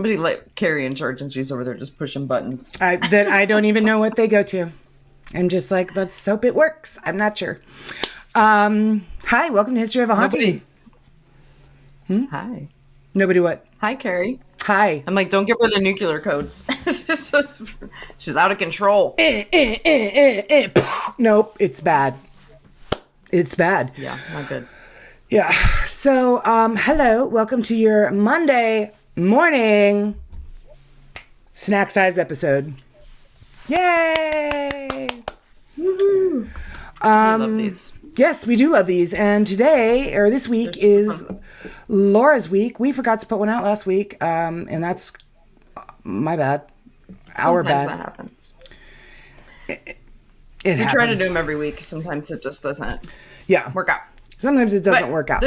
somebody let Carrie in charge and she's over there just pushing buttons. Then I don't even know what they go to. I'm just like, let's hope it works. I'm not sure. Hi, welcome to History of a Haunting. Hi. Nobody what? Hi, Carrie. Hi. I'm like, don't give her the nuclear codes. She's out of control. Nope, it's bad. It's bad. Yeah, not good. Yeah. So, hello. Welcome to your Monday morning snack size episode. Yay! Woohoo! I love these. Yes, we do love these. And today, or this week, is Laura's week. We forgot to put one out last week, and that's my bad. Our bad. Sometimes that happens. It We happens. try to do them every week. Sometimes it just doesn't work out. Sometimes it doesn't work out.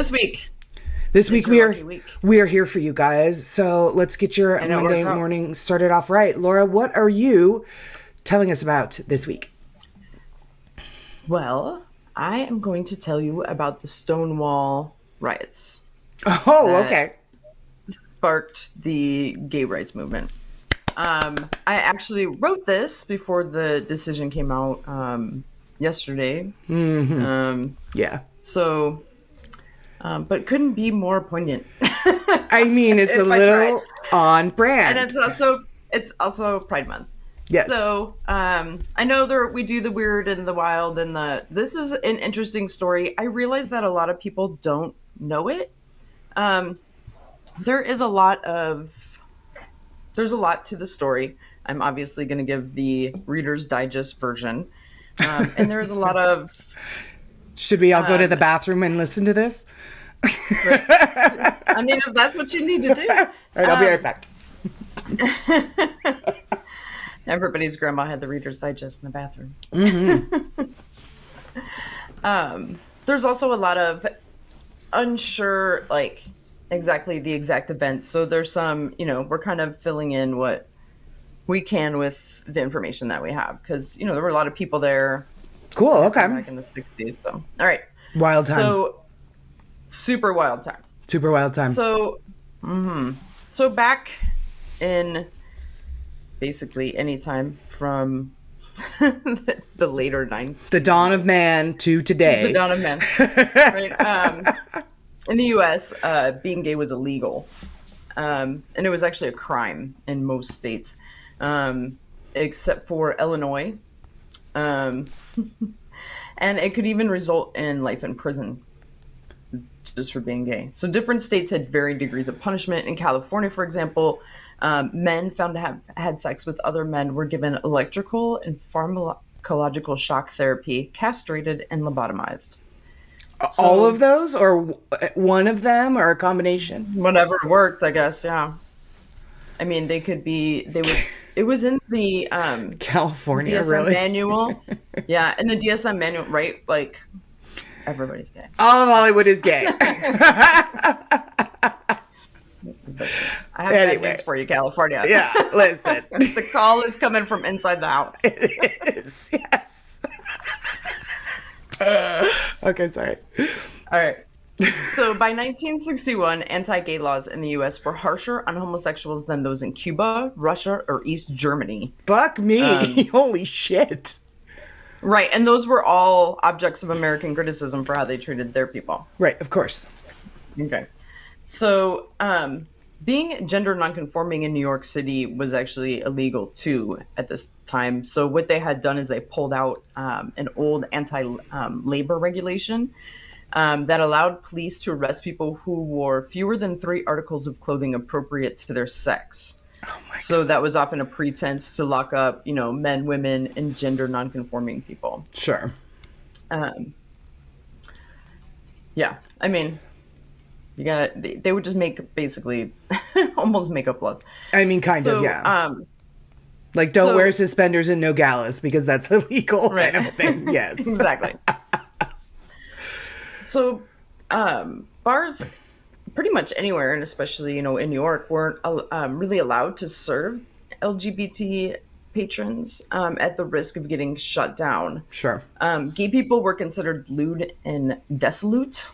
This week we are lucky week. we are here for you guys. So let's get your Monday morning started off right. Laura, what are you telling us about this week? Well, I am going to tell you about the Stonewall Riots. Oh, okay. Sparked the gay rights movement. I actually wrote this before the decision came out yesterday. Mm-hmm. Yeah. So, but couldn't be more poignant. I mean, it's a little on brand. And it's also Pride Month. Yes. So, I know we do the weird and the wild this is an interesting story. I realize that a lot of people don't know it. There's a lot to the story. I'm obviously going to give the Reader's Digest version. And there's a lot of... Should we all go to the bathroom and listen to this? I mean, if that's what you need to do. All right, I'll be right back. Everybody's grandma had the Reader's Digest in the bathroom. Mm-hmm. There's also a lot of unsure, like, exactly the exact events. So there's some, we're kind of filling in what we can with the information that we have. Because, there were a lot of people there. Cool, okay. Back in the 60s. So, all right. Wild time. So, super wild time. Super wild time. So, so back in basically any time from the later 90s. The dawn of man to today. The dawn of man. Right. In the U.S., being gay was illegal. And it was actually a crime in most states, except for Illinois. And it could even result in life in prison just for being gay. So different states had varying degrees of punishment. In California, for example, men found to have had sex with other men were given electrical and pharmacological shock therapy, castrated, and lobotomized. So, all of those, or one of them, or a combination? Whatever worked, I guess. Yeah. I mean, it was in the California DSM really? manual. Yeah, in the DSM manual, right? Like, everybody's gay. All of Hollywood is gay. I have bad news for you, California. Yeah, listen. The call is coming from inside the house. It is, yes. Okay, sorry. All right. So by 1961, anti-gay laws in the U.S. were harsher on homosexuals than those in Cuba, Russia, or East Germany. Fuck me. Holy shit. Right. And those were all objects of American criticism for how they treated their people. Right, of course. Okay. So being gender nonconforming in New York City was actually illegal, too, at this time. So what they had done is they pulled out an old anti-labor regulation that allowed police to arrest people who wore fewer than 3 articles of clothing appropriate to their sex. Oh my so God. That was often a pretense to lock up, men, women, and gender nonconforming people. Sure. Yeah, I mean, they would just make basically almost makeup laws. I mean, kind of, yeah. Like, don't wear suspenders and no galas because that's illegal, right. kind of thing. Yes. Exactly. So, bars pretty much anywhere, and especially, in New York, weren't really allowed to serve LGBT patrons at the risk of getting shut down. Sure. Gay people were considered lewd and dissolute.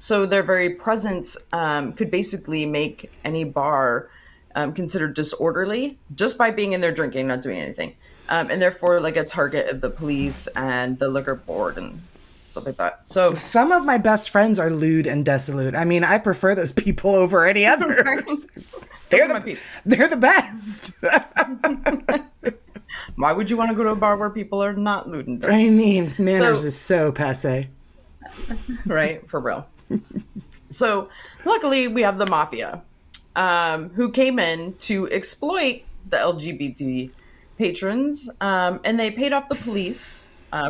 So their very presence could basically make any bar considered disorderly just by being in there drinking, not doing anything, and therefore like a target of the police and the liquor board and stuff like that. So Some of my best friends are lewd and dissolute. I mean, I prefer those people over any others. those are my peeps. They're the best. Why would you want to go to a bar where people are not lewd and dirty? I mean, manners is so passe. Right? For real. So luckily we have the mafia, who came in to exploit the LGBT patrons, and they paid off the police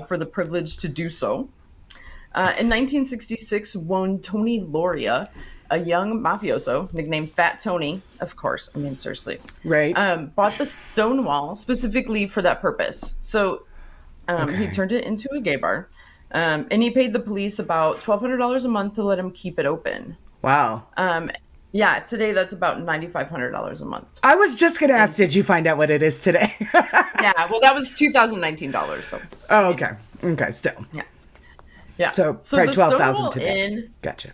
for the privilege to do so. In 1966, one Tony Loria, a young mafioso nicknamed Fat Tony, of course, I mean, seriously, Right. bought the Stonewall specifically for that purpose. So he turned it into a gay bar, and he paid the police about $1,200 a month to let him keep it open. Wow. Yeah, today that's about $9,500 a month. I was just going to ask, did you find out what it is today? Yeah, well, that was $2019. So. Oh, okay. Okay, still. Yeah. Yeah. So probably 12,000 Stonewall today. Inn, Gotcha.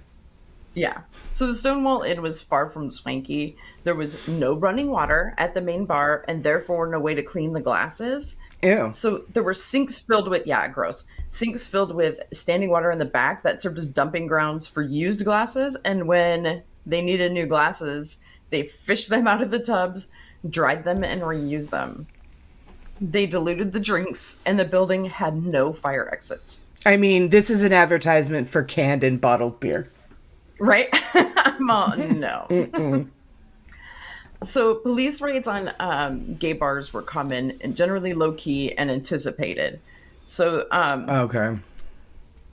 yeah. So the Stonewall Inn was far from swanky. There was no running water at the main bar, and therefore no way to clean the glasses. Ew. So there were sinks filled with, gross. Sinks filled with standing water in the back that served as dumping grounds for used glasses. And when they needed new glasses, they fished them out of the tubs, dried them, and reused them. They diluted the drinks, and the building had no fire exits. I mean, this is an advertisement for canned and bottled beer. Right? I'm all, no. So police raids on gay bars were common and generally low-key and anticipated. So Okay.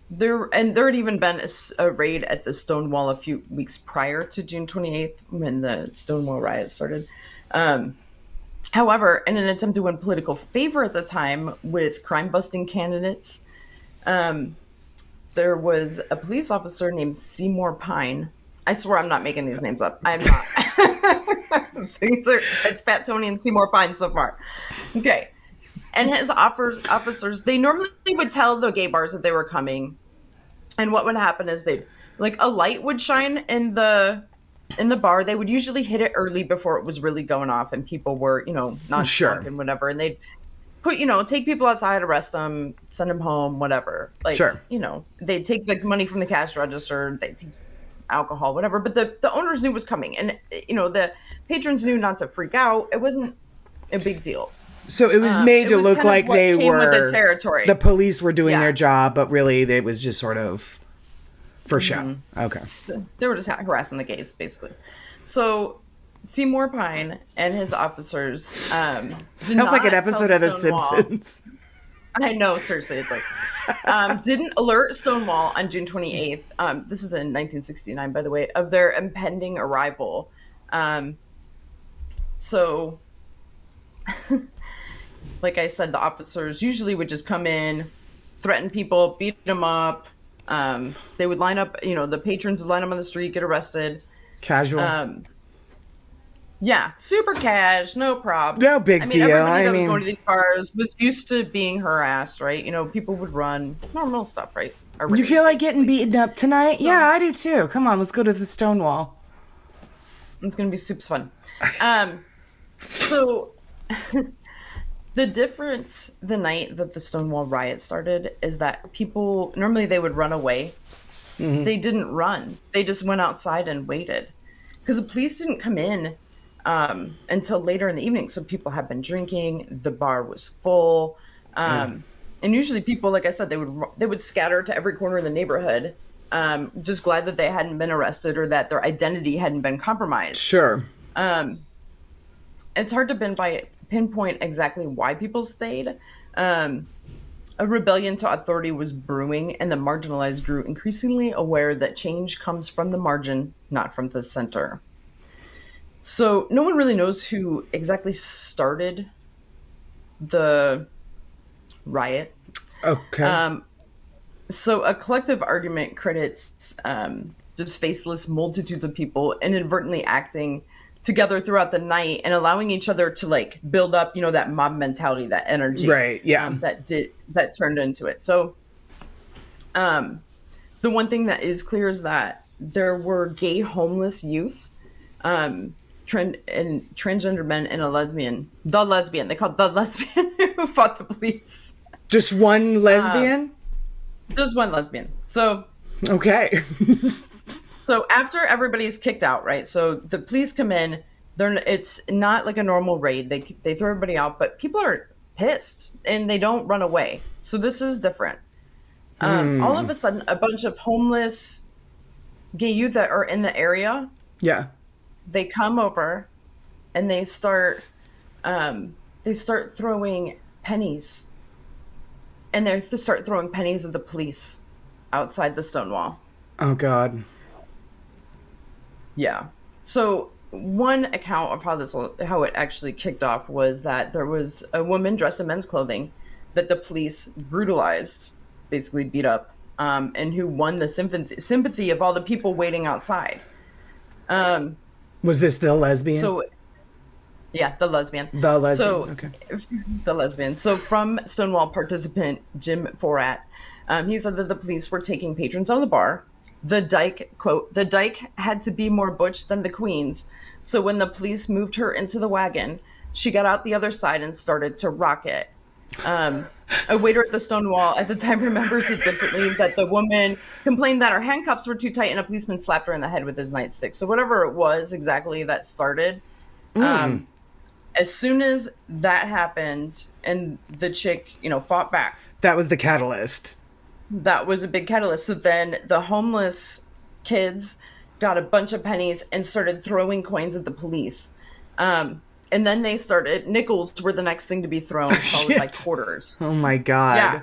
there had even been a raid at the Stonewall a few weeks prior to June 28th when the Stonewall Riots started. However, in an attempt to win political favor at the time with crime-busting candidates, there was a police officer named Seymour Pine. I swear I'm not making these names up. I'm not. It's Fat Tony and Seymour Pine so far. Okay. And his officers, they normally would tell the gay bars that they were coming. And what would happen is a light would shine in the bar. They would usually hit it early before it was really going off and people were, not drunk and whatever. And they'd take people outside, arrest them, send them home, whatever. They'd take the money from the cash register, they'd take alcohol, whatever. But the owners knew it was coming. And, the patrons knew not to freak out. It wasn't a big deal. So it was made to look like they were with the territory. The police were doing their job, but really it was just sort of for show. Okay. They were just harassing the gays, basically. So Seymour Pine and his officers sounds like an episode of The Simpsons. I know, seriously, it's like didn't alert Stonewall on June 28th. This is in 1969, by the way, of their impending arrival. So. Like I said, the officers usually would just come in, threaten people, beat them up. They would line up, the patrons would line up on the street, get arrested. Casual. Yeah, super cash, no problem. No big deal. Everybody that was going to these bars was used to being harassed, right? People would run, normal stuff, right? You feel like getting beaten up tonight? Yeah, I do too. Come on, let's go to the Stonewall. It's going to be super fun. So... The difference the night that the Stonewall Riot started is that people, normally they would run away. Mm-hmm. They didn't run. They just went outside and waited. Because the police didn't come in until later in the evening. So people had been drinking. The bar was full. And usually people, like I said, they would scatter to every corner of the neighborhood, just glad that they hadn't been arrested or that their identity hadn't been compromised. Sure. It's hard to pinpoint exactly why people stayed. A rebellion to authority was brewing, and the marginalized grew increasingly aware that change comes from the margin, not from the center. So no one really knows who exactly started the riot. Okay. So a collective argument credits just faceless multitudes of people inadvertently acting together throughout the night and allowing each other to build up, that mob mentality, that energy, right? Yeah, that turned into it. So, the one thing that is clear is that there were gay homeless youth, transgender men and a lesbian. The lesbian. They called the lesbian who fought the police. Just one lesbian? Just one lesbian. So Okay. so after everybody's kicked out, right? So the police come in. It's not like a normal raid. They throw everybody out, but people are pissed and they don't run away. So this is different. All of a sudden, a bunch of homeless gay youth that are in the area, Yeah. they come over and they start throwing pennies, and they start throwing pennies at the police outside the Stonewall. Oh, God. Yeah. So one account of how it actually kicked off was that there was a woman dressed in men's clothing that the police brutalized, basically beat up, and who won the sympathy of all the people waiting outside. Was this the lesbian? So, yeah, the lesbian. The lesbian. So, Okay. the lesbian. So, from Stonewall participant Jim Forat, he said that the police were taking patrons out of the bar. The dyke, quote, the dyke had to be more butch than the queens. So when the police moved her into the wagon, she got out the other side and started to rock it. A waiter at the Stonewall at the time remembers it differently, that the woman complained that her handcuffs were too tight and a policeman slapped her in the head with his nightstick. So whatever it was exactly that started, as soon as that happened and the chick, fought back. That was the catalyst. That was a big catalyst. So then the homeless kids got a bunch of pennies and started throwing coins at the police. And then they started, nickels were the next thing to be thrown, followed by quarters. Oh my God. Yeah.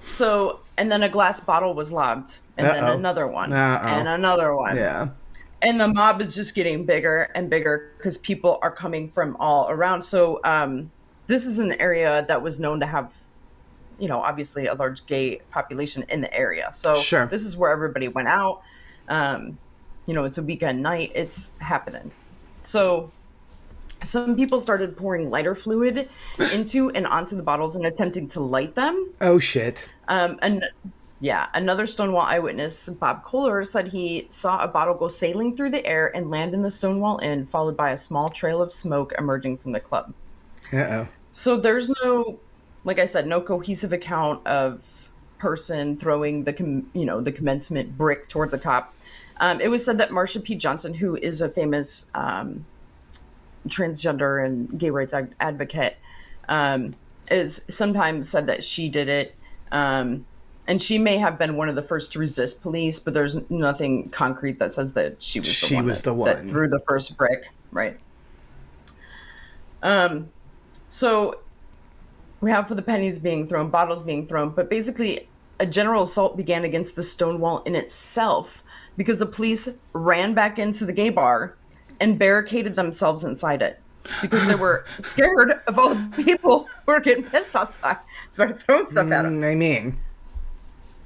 So, and then a glass bottle was lobbed, and then another one, and another one. Yeah. And the mob is just getting bigger and bigger because people are coming from all around. So this is an area that was known to have, obviously a large gay population in the area. So Sure. This is where everybody went out. It's a weekend night. It's happening. So some people started pouring lighter fluid into and onto the bottles and attempting to light them. Oh, shit. Another Stonewall eyewitness, Bob Kohler, said he saw a bottle go sailing through the air and land in the Stonewall Inn, followed by a small trail of smoke emerging from the club. Uh-oh. So there's no, like I said, no cohesive account of person throwing the commencement brick towards a cop. It was said that Marsha P. Johnson, who is a famous transgender and gay rights advocate, is sometimes said that she did it. And she may have been one of the first to resist police, but there's nothing concrete that says that she was the one that threw the first brick. Right. So we have for the pennies being thrown, bottles being thrown, but basically a general assault began against the Stonewall in itself because the police ran back into the gay bar and barricaded themselves inside it because they were scared of all the people who were getting pissed outside, started throwing stuff at them.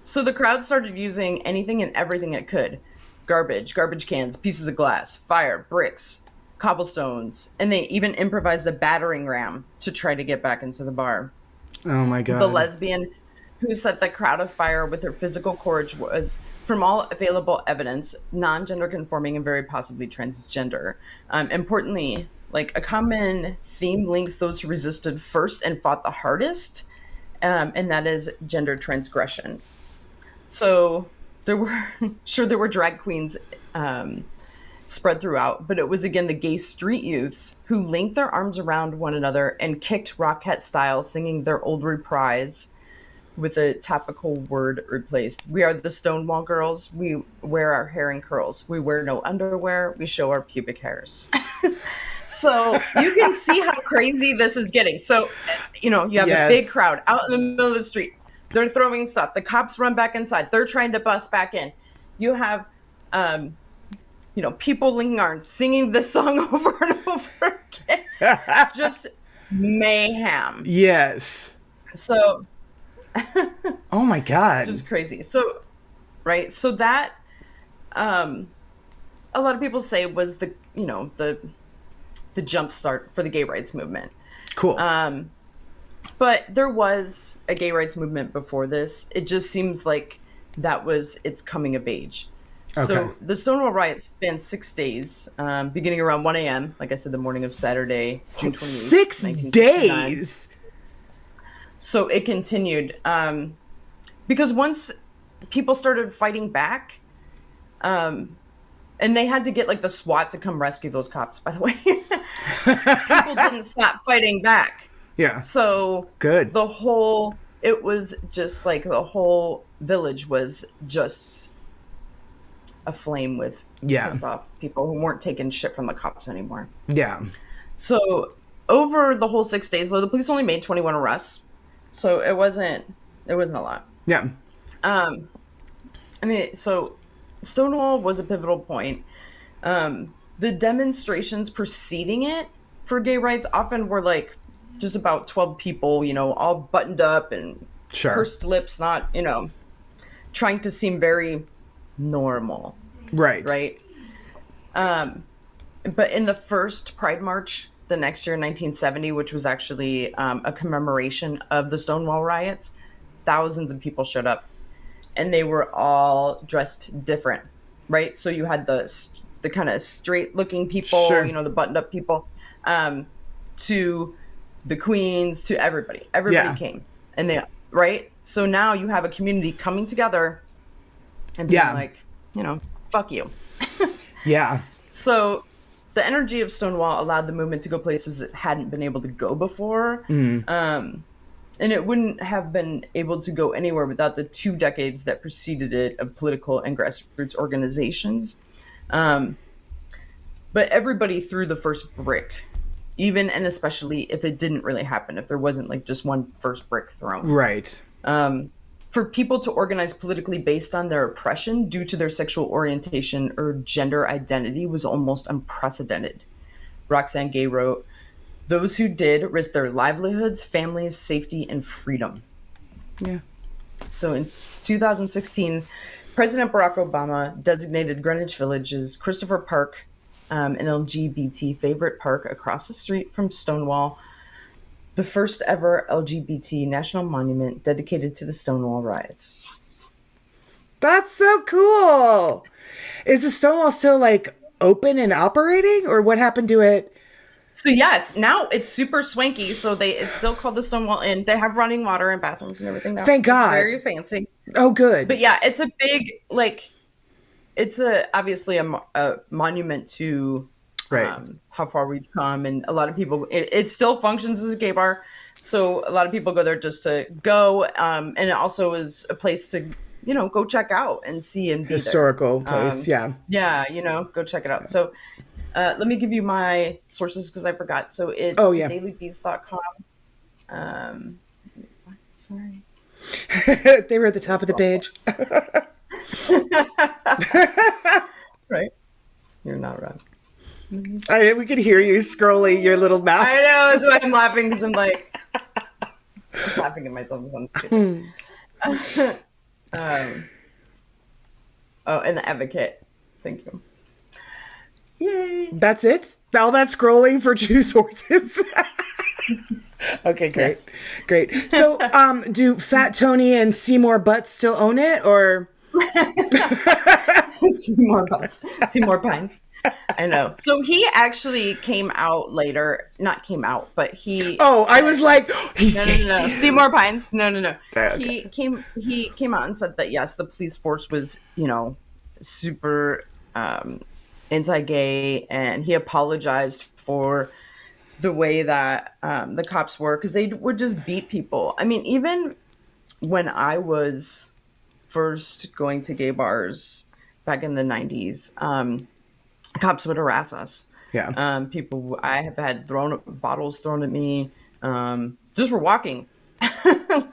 So the crowd started using anything and everything it could. Garbage cans, pieces of glass, fire, bricks, cobblestones, and they even improvised a battering ram to try to get back into the bar. Oh my God. The lesbian who set the crowd afire with her physical courage was, from all available evidence, non-gender conforming and very possibly transgender. Importantly, like a common theme links those who resisted first and fought the hardest, and that is gender transgression. So there were drag queens spread throughout, but it was again the gay street youths who linked their arms around one another and kicked Rockette style, singing their old reprise with a topical word replaced. We are the Stonewall girls. We wear our hair in curls. We wear no underwear. We show our pubic hairs. So you can see how crazy this is getting. So, you have a big crowd out in the middle of the street. They're throwing stuff. The cops run back inside. They're trying to bust back in. You have, people linking arms, singing this song over and over again. Just mayhem. Yes. So. Oh my God. Just crazy. So, right. So that, a lot of people say was the jump start for the gay rights movement. Cool. But there was a gay rights movement before this. It just seems like that was its coming of age. Okay. So the Stonewall Riots spanned 6 days, beginning around 1 a.m., like I said, the morning of Saturday, June 28th, 6 1969. days. So it continued because once people started fighting back, and they had to get like the SWAT to come rescue those cops, by the way. People didn't stop fighting back. Yeah. So Good. it was just like the whole village was just aflame with Yeah. pissed off people who weren't taking shit from the cops anymore. Yeah. So over the whole 6 days, though, the police only made 21 arrests. So it wasn't a lot. Yeah. Um, I mean, so Stonewall was a pivotal point. The demonstrations preceding it for gay rights often were like just about 12 people, all buttoned up and Sure. pursed lips, not, trying to seem very normal. Right. Right. But in the first Pride March the next year, in 1970, which was actually a commemoration of the Stonewall riots, thousands of people showed up, and they were all dressed different, right? So you had the kind of straight looking people, Sure. the buttoned up people, to the queens, to everybody. Everybody came, and right. So now you have a community coming together and being like, fuck you. Yeah. So the energy of Stonewall allowed the movement to go places it hadn't been able to go before. And it wouldn't have been able to go anywhere without the 2 decades that preceded it of political and grassroots organizations. But everybody threw the first brick, even and especially if it didn't really happen, if there wasn't like just one first brick thrown. Right. For people to organize politically based on their oppression due to their sexual orientation or gender identity was almost unprecedented. Roxane Gay wrote, "Those who did risked their livelihoods, families, safety, and freedom." Yeah. So in 2016, President Barack Obama designated Greenwich Village as Christopher Park, an LGBT favorite park across the street from Stonewall, the first ever LGBT national monument dedicated to the Stonewall riots. That's so cool. Is the Stonewall still like open and operating, or what happened to it? So yes, now it's super swanky. So it's still called the Stonewall Inn. They have running water and bathrooms and everything now. Thank God. It's very fancy. Oh, good. But yeah, it's a big it's obviously a monument to Right. how far we've come, and a lot of people. It still functions as a gay bar, so a lot of people go there just to go, and it also is a place to go check out and see and be Historical there. place. Yeah. Yeah, go check it out. So let me give you my sources because I forgot. So it's dailybeast.com. Sorry. They were at the top of the page. Right? You're not wrong. We could hear you scrolling your little mouth. I know, that's why I'm laughing, because I'm laughing at myself because I'm stupid. And the Advocate. Thank you. Yay. That's it? All that scrolling for 2 sources? Okay, great. Yes. Great. So, do Fat Tony and Seymour Butts still own it, or? Seymour Butts. Seymour Pines. I know. So he actually came out later. Not came out, but he. Oh, I was like, he's gay No. too. Seymour Pines. No. Okay. He came out and said that yes, the police force was super anti-gay, and he apologized for the way that the cops were, because they would just beat people. I mean, even when I was first going to gay bars back in the 90s, cops would harass us. Yeah. I have had bottles thrown at me just for walking.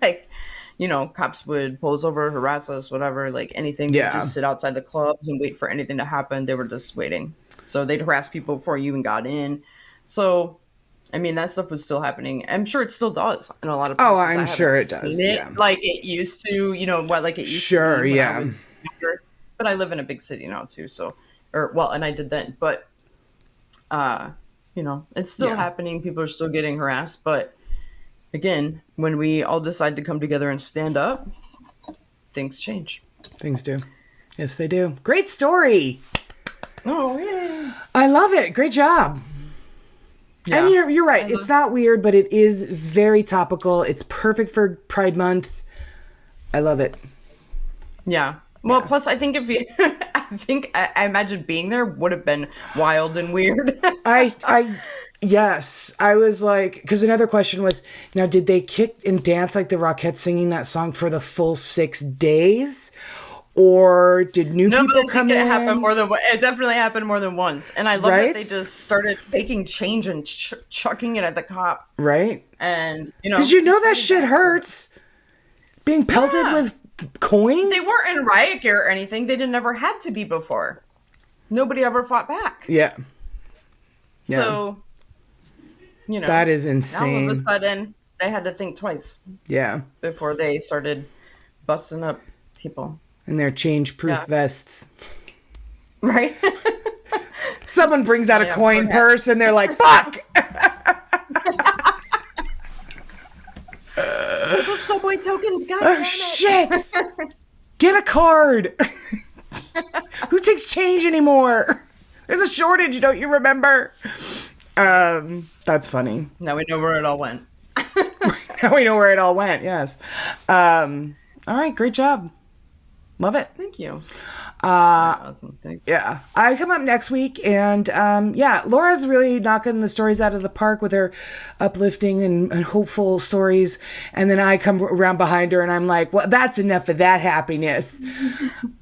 Like, cops would pull us over, harass us, whatever, like anything. Yeah. They'd just sit outside the clubs and wait for anything to happen. They were just waiting. So they'd harass people before you even got in. So, I mean, that stuff was still happening. I'm sure it still does in a lot of places. Oh, I'm sure it does. Yeah. Like it used to, like it used Sure, to be when yeah. I was younger. But I live in a big city now too, so and I did then. But it's still happening. People are still getting harassed. But again, when we all decide to come together and stand up, things change. Things do. Yes, they do. Great story. Oh, yeah. I love it. Great job. Yeah. And you're right. It's not weird, but it is very topical. It's perfect for Pride Month. I love it. Yeah. Well, plus I think I imagine being there would have been wild and weird. Yes. I was like, because another question was, now did they kick and dance like the Rockettes singing that song for the full 6 days? Or did new people come in? It definitely happened more than once. And I love that they just started taking change and chucking it at the cops. Right. And, because that shit hurts. Being pelted with coins? They weren't in riot gear or anything. They never had to be before. Nobody ever fought back. Yeah. So, that is insane. All of a sudden, they had to think twice. Yeah. Before they started busting up people. In their change-proof vests. Right? Someone brings out a coin purse and they're like, fuck! Those subway tokens, goddammit. Shit! Get a card! Who takes change anymore? There's a shortage, don't you remember? That's funny. Now we know where it all went. Now we know where it all went, yes. All right, great job. Love it. Thank you. Awesome. Thanks. Yeah. I come up next week and Laura's really knocking the stories out of the park with her uplifting and hopeful stories. And then I come around behind her and I'm like, well, that's enough of that happiness.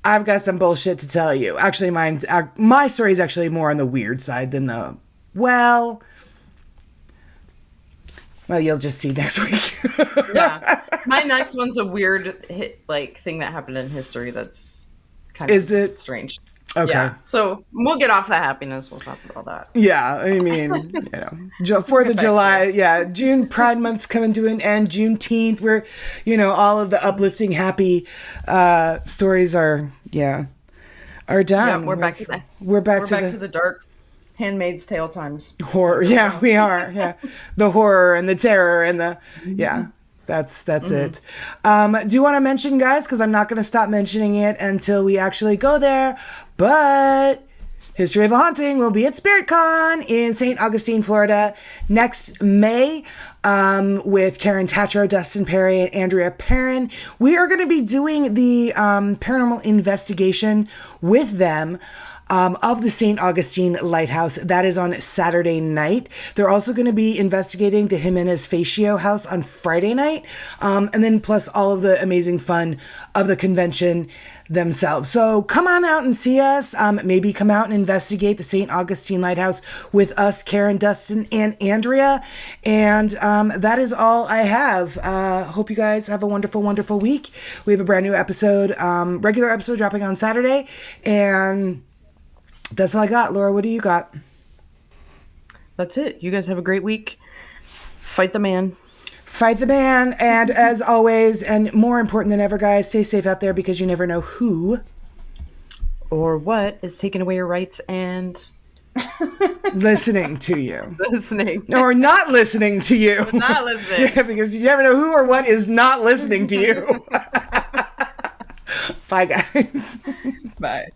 I've got some bullshit to tell you. Actually, my story is actually more on the weird side than well, you'll just see next week. Yeah. My next one's a weird thing that happened in history that's kind of strange. Okay. Yeah. So we'll get off the happiness. We'll stop with all that. Yeah. I mean, 4th of July. Yeah. June Pride Month's coming to an end. Juneteenth, where, all of the uplifting, happy stories are done. Yeah, we're back to the dark Handmaid's Tale times. Horror. Yeah, we are. Yeah. The horror and the terror and that's it. Do you want to mention, guys, because I'm not going to stop mentioning it until we actually go there, but History of a Haunting will be at SpiritCon in St. Augustine, Florida next May with Karen Tatro, Dustin Perry, and Andrea Perrin. We are going to be doing the paranormal investigation with them of the St. Augustine Lighthouse. That is on Saturday night. They're also going to be investigating the Jimenez Facio house on Friday night. And then plus all of the amazing fun of the convention themselves. So come on out and see us. Maybe come out and investigate the St. Augustine Lighthouse with us, Karen, Dustin, and Andrea. And that is all I have. Hope you guys have a wonderful, wonderful week. We have a brand new episode, regular episode dropping on Saturday. And that's all I got. Laura, what do you got? That's it. You guys have a great week. Fight the man. Fight the man. And as always, and more important than ever, guys, stay safe out there because you never know who or what is taking away your rights and listening to you. Listening. Or not listening to you. Not listening. Yeah, because you never know who or what is not listening to you. Bye, guys. Bye.